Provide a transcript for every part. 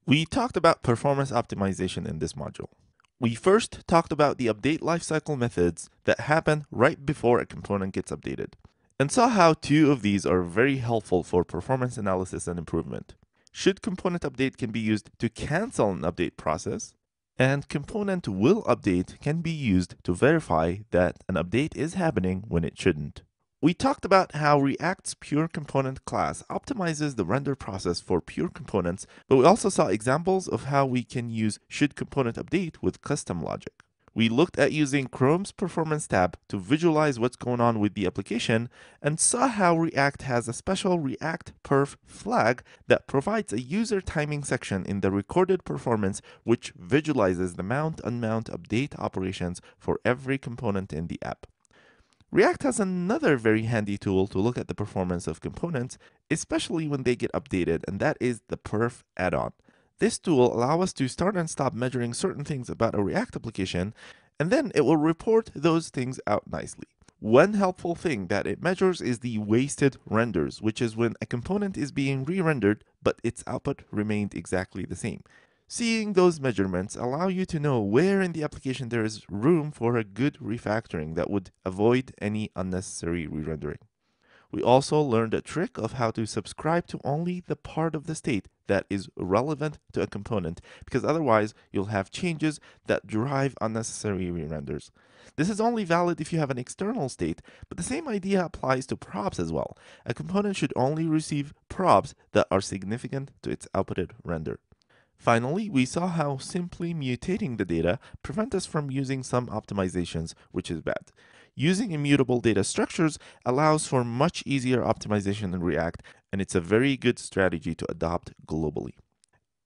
We talked about performance optimization in this module. We first talked about the update lifecycle methods that happen right before a component gets updated, and saw how two of these are very helpful for performance analysis and improvement. Should component update can be used to cancel an update process, and component will update can be used to verify that an update is happening when it shouldn't. We talked about how React's pure component class optimizes the render process for pure components, but we also saw examples of how we can use should component update with custom logic. We looked at using Chrome's Performance tab to visualize what's going on with the application and saw how React has a special React Perf flag that provides a user timing section in the recorded performance which visualizes the mount-unmount update operations for every component in the app. React has another very handy tool to look at the performance of components, especially when they get updated, and that is the Perf add-on. This tool allows us to start and stop measuring certain things about a React application, and then it will report those things out nicely. One helpful thing that it measures is the wasted renders, which is when a component is being re-rendered, but its output remained exactly the same. Seeing those measurements allow you to know where in the application there is room for a good refactoring that would avoid any unnecessary re-rendering. We also learned a trick of how to subscribe to only the part of the state that is relevant to a component, because otherwise you'll have changes that drive unnecessary re-renders. This is only valid if you have an external state, but the same idea applies to props as well. A component should only receive props that are significant to its outputted render. Finally, we saw how simply mutating the data prevents us from using some optimizations, which is bad. Using immutable data structures allows for much easier optimization in React, and it's a very good strategy to adopt globally.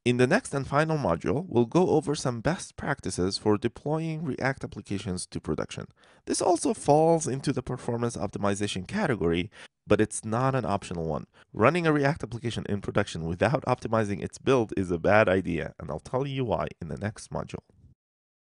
In the next and final module, we'll go over some best practices for deploying React applications to production. This also falls into the performance optimization category, but it's not an optional one. Running a React application in production without optimizing its build is a bad idea, and I'll tell you why in the next module.